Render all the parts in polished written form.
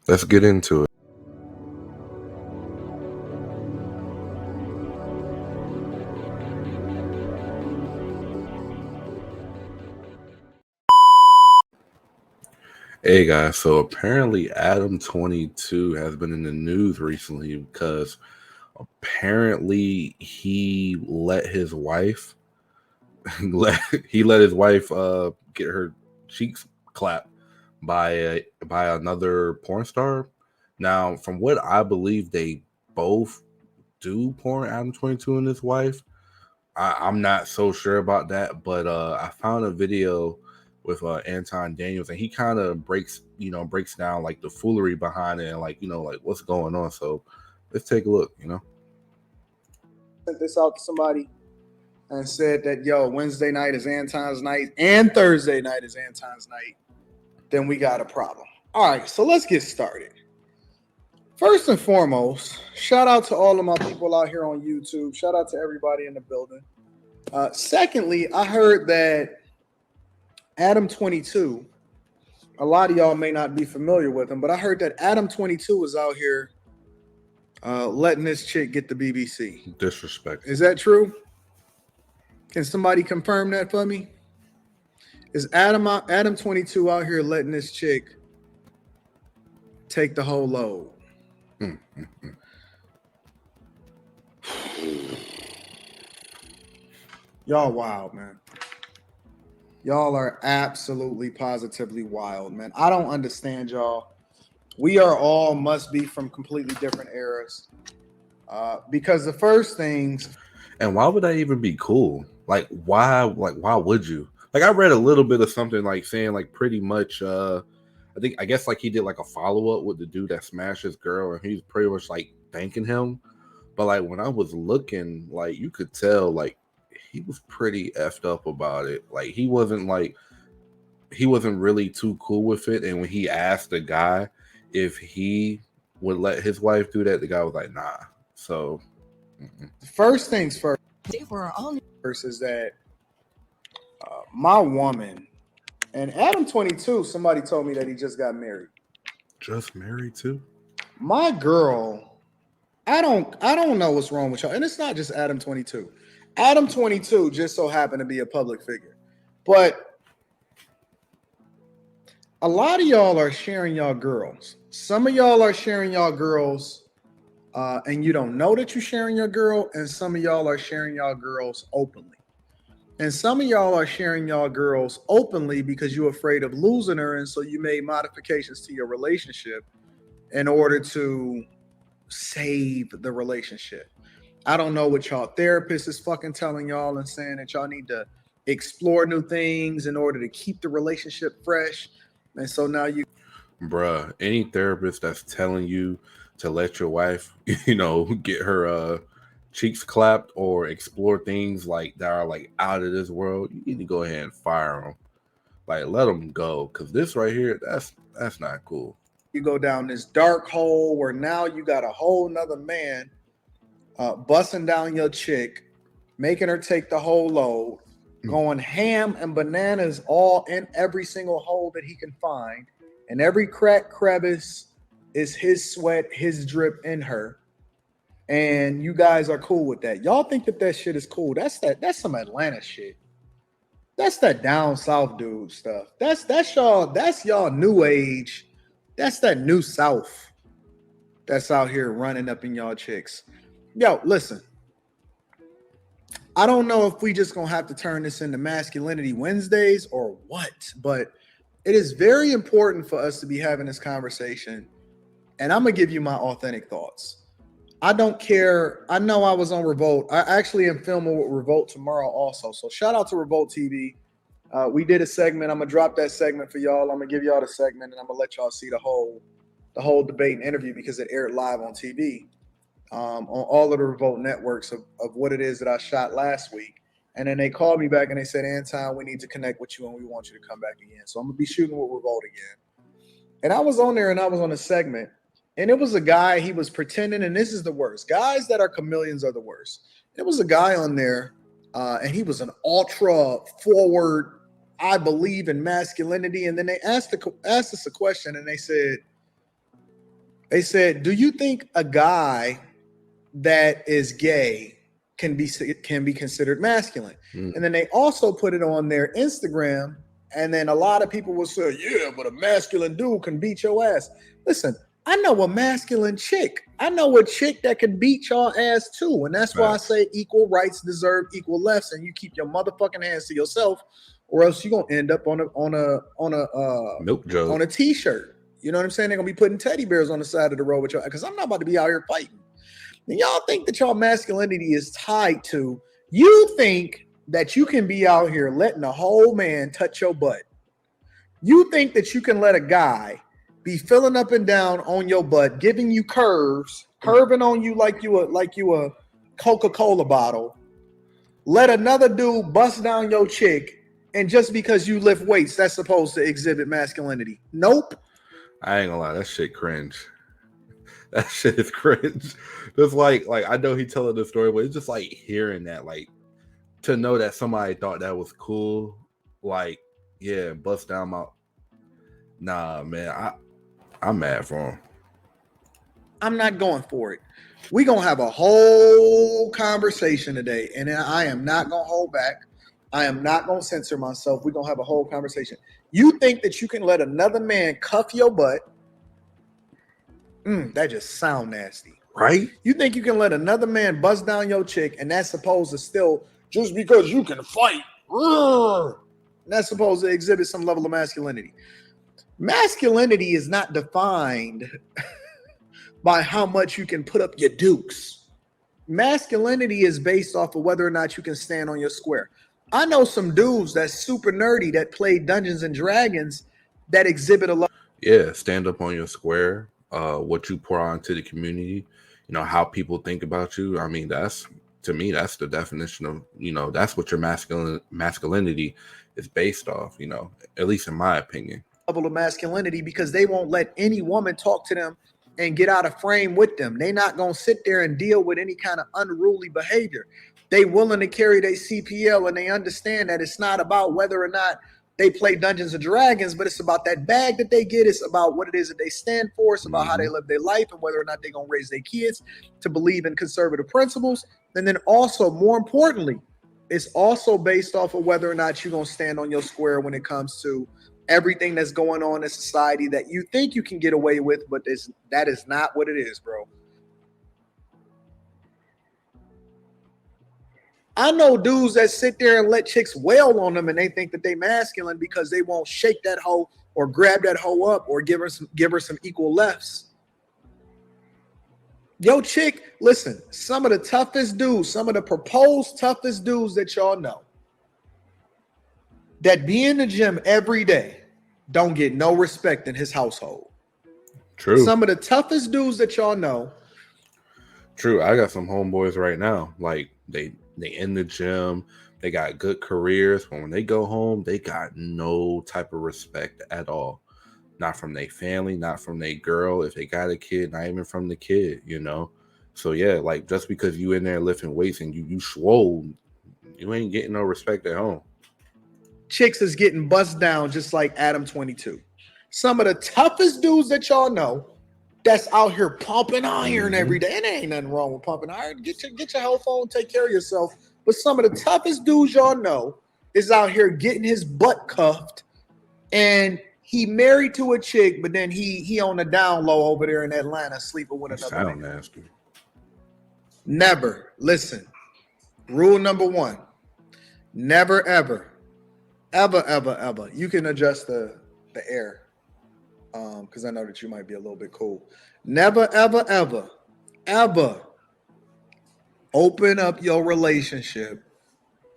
Let's get into it. Hey guys, so apparently Adam22 has been in the news recently because apparently he let his wife let his wife get her cheeks clapped by another porn star. Now, from what I believe, they both do porn. Adam22 and his wife. I'm not so sure about that, but I found a video with Anton Daniels, and he kind of breaks down like the foolery behind it and like what's going on. So let's take a look. Sent this out to somebody and said that, yo, Wednesday night is Anton's night and Thursday night is Anton's night, then we got a problem. All right, so let's get started. First and foremost, shout out to all of my people out here on YouTube. Shout out to everybody in the building. Secondly, I heard that Adam22, a lot of y'all may not be familiar with him, but I heard that Adam22 is out here letting this chick get the BBC. Disrespect. Is that true? Can somebody confirm that for me? Is Adam22 out here letting this chick take the whole load? Y'all wild, man. Y'all are absolutely positively wild, man. I don't understand y'all. We are all must be from completely different eras. Because the first things. And why would that even be cool? Like why would you? Like I read a little bit of something like saying like pretty much I guess like he did like a follow-up with the dude that smashed his girl, and he's pretty much like thanking him. But like when I was looking, like you could tell like he was pretty effed up about it. Like he wasn't really too cool with it. And when he asked the guy if he would let his wife do that, the guy was like, nah. So first things first is that my woman and Adam22, somebody told me that he just got married. Just married too? My girl, I don't know what's wrong with y'all. And it's not just Adam22. Adam22 just so happened to be a public figure. But a lot of y'all are sharing y'all girls. Some of y'all are sharing y'all girls and you don't know that you're sharing your girl. And some of y'all are sharing y'all girls openly. And some of y'all are sharing y'all girls openly because you're afraid of losing her. And so you made modifications to your relationship in order to save the relationship. I don't know what y'all therapist is fucking telling y'all and saying that y'all need to explore new things in order to keep the relationship fresh. And so now you... Bruh, any therapist that's telling you to let your wife, get her cheeks clapped or explore things like that are like out of this world, you need to go ahead and fire them. Like let them go, because this right here, that's not cool. You go down this dark hole where now you got a whole nother man busting down your chick, making her take the whole load, going ham and bananas all in every single hole that he can find, and every crack crevice is his sweat, his drip in her. And you guys are cool with that. Y'all think that shit is cool. That's some Atlanta shit. That's that down south dude stuff. That's y'all new age. That's that new south that's out here running up in y'all chicks. Yo, listen. I don't know if we just gonna have to turn this into Masculinity Wednesdays or what, but it is very important for us to be having this conversation. And I'm gonna give you my authentic thoughts. I don't care. I know I was on Revolt. I actually am filming with Revolt tomorrow also. So shout out to Revolt TV. We did a segment. I'm gonna drop that segment for y'all. I'm gonna give y'all the segment, and I'm gonna let y'all see the whole debate and interview because it aired live on TV on all of the Revolt networks of what it is that I shot last week. And then they called me back and they said, Anton, we need to connect with you and we want you to come back again. So I'm gonna be shooting with Revolt again. And I was on there and I was on a segment. And it was a guy, he was pretending, and this is the worst. Guys that are chameleons are the worst. It was a guy on there, and he was an ultra forward, I believe in masculinity. And then they asked us a question, and they said, They said, "Do you think a guy that is gay can be considered masculine?" And then they also put it on their Instagram, and then a lot of people will say, "Yeah, but a masculine dude can beat your ass." Listen, I know a masculine chick. I know a chick that can beat your ass too, and that's why I say equal rights deserve equal lefts, and you keep your motherfucking hands to yourself, or else you're gonna end up on Milk jug. on a t-shirt. You know what I'm saying? They're gonna be putting teddy bears on the side of the road with y'all, because I'm not about to be out here fighting. And y'all think that y'all masculinity is tied to, you think that you can be out here letting a whole man touch your butt. You think that you can let a guy be filling up and down on your butt, giving you curving on you like you a Coca-Cola bottle. Let another dude bust down your chick, and just because you lift weights, that's supposed to exhibit masculinity? Nope. I ain't gonna lie, that shit cringe. That shit is cringe. Just like I know he telling the story, but it's just like hearing that, like, to know that somebody thought that was cool, like, yeah, bust down my. Nah, man, I'm mad for him. I'm not going for it. We're gonna have a whole conversation today, and I am not gonna hold back. I am not gonna censor myself. We're gonna have a whole conversation. You think that you can let another man cuff your butt? That just sound nasty, right? You think you can let another man bust down your chick, and that's supposed to still, just because you can fight, that's supposed to exhibit some level of masculinity? Masculinity is not defined by how much you can put up your dukes. Masculinity is based off of whether or not you can stand on your square. I know some dudes that's super nerdy that play Dungeons and Dragons that exhibit a lot. Yeah, stand up on your square. What you pour out into the community, you know, how people think about you. I mean, that's, to me, that's the definition of, you know, that's what your masculinity is based off, you know, at least in my opinion. Level of masculinity, because they won't let any woman talk to them and get out of frame with them. They're not going to sit there and deal with any kind of unruly behavior. They willing to carry their CPL, and they understand that it's not about whether or not they play Dungeons and Dragons, but it's about that bag that they get. It's about what it is that they stand for. It's about how they live their life, and whether or not they're going to raise their kids to believe in conservative principles. And then also, more importantly, it's also based off of whether or not you're going to stand on your square when it comes to everything that's going on in society that you think you can get away with, but that is not what it is, bro. I know dudes that sit there and let chicks wail on them, and they think that they masculine because they won't shake that hoe or grab that hoe up or give her some equal lefts. Yo, chick, listen, some of the toughest dudes, some of the proposed toughest dudes that y'all know that be in the gym every day don't get no respect in his household. True. Some of the toughest dudes that y'all know. True. I got some homeboys right now. Like, they in the gym, they got good careers, but when they go home, they got no type of respect at all. Not from their family, not from their girl. If they got a kid, not even from the kid, you know? So yeah, like, just because you in there lifting weights and you swole, you ain't getting no respect at home. Chicks is getting bust down just like ADAM22. Some of the toughest dudes that y'all know that's out here pumping iron every day. And there ain't nothing wrong with pumping iron. Get your health on, take care of yourself. But some of the toughest dudes y'all know is out here getting his butt cuffed, and he married to a chick, but then he on the down low over there in Atlanta sleeping with another Sound man. nasty. Never, listen, rule number one, never, ever, you can adjust the air, because I know that you might be a little bit cool. Never, ever open up your relationship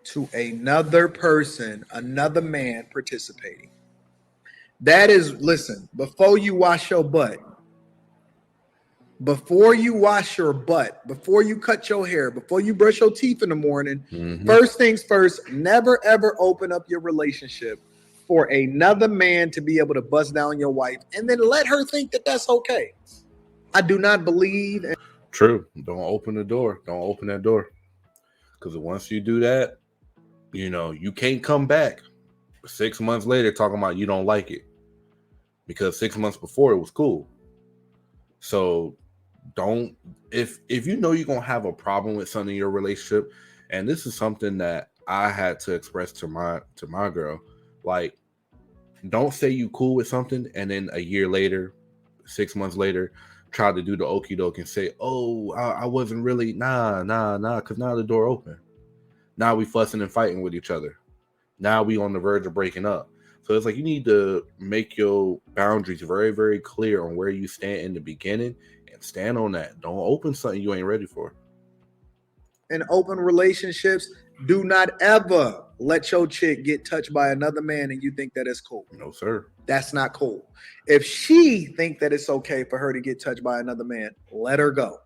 to another person, another man participating. That is, listen, before you wash your butt, before you wash your butt, before you cut your hair, before you brush your teeth in the morning, first things first, never, ever open up your relationship for another man to be able to bust down your wife and then let her think that that's okay. I do not believe in. True. Don't open the door. Don't open that door. Because once you do that, you know, you can't come back 6 months later talking about you don't like it. Because 6 months before it was cool. So don't, if you know you're gonna have a problem with something in your relationship, and this is something that I had to express to my girl, like, don't say you cool with something and then a year later, 6 months later, try to do the okie doke and say, oh, I wasn't really, nah, because now the door open. Now we fussing and fighting with each other. Now we on the verge of breaking up. So it's like you need to make your boundaries very, very clear on where you stand in the beginning and stand on that. Don't open something you ain't ready for. In open relationships, do not ever let your chick get touched by another man and you think that it's cool. No, sir. That's not cool. If she think that it's okay for her to get touched by another man, let her go.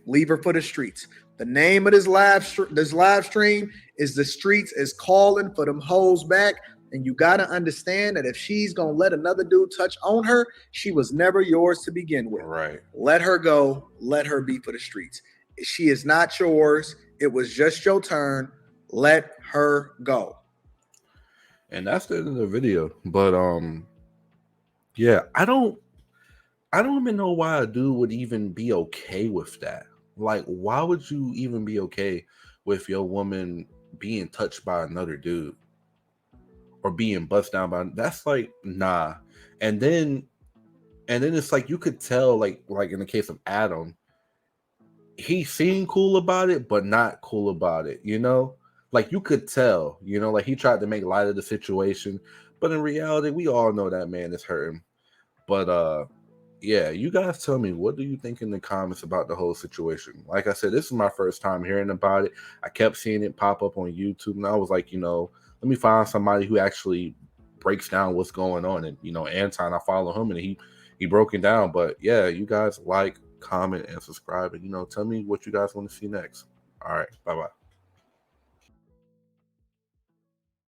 Leave her for the streets. The name of this live stream is "The Streets is Calling for Them Hoes Back." And you got to understand that if she's going to let another dude touch on her, she was never yours to begin with. Right. Let her go. Let her be for the streets. She is not yours. It was just your turn. Let her go. And that's the end of the video. But yeah, I don't even know why a dude would even be okay with that. Like, why would you even be okay with your woman being touched by another dude or being bust down by? That's like, nah. And then it's like you could tell, like in the case of Adam, he seemed cool about it, but not cool about it. You know, like you could tell. You know, like he tried to make light of the situation, but in reality, we all know that man is hurting. But yeah, you guys tell me, what do you think in the comments about the whole situation? Like I said, this is my first time hearing about it. I kept seeing it pop up on YouTube, and I was like, let me find somebody who actually breaks down what's going on. And Anton, I follow him, and he broke it down. But yeah, you guys like, comment, and subscribe, and tell me what you guys want to see next. All right, bye bye.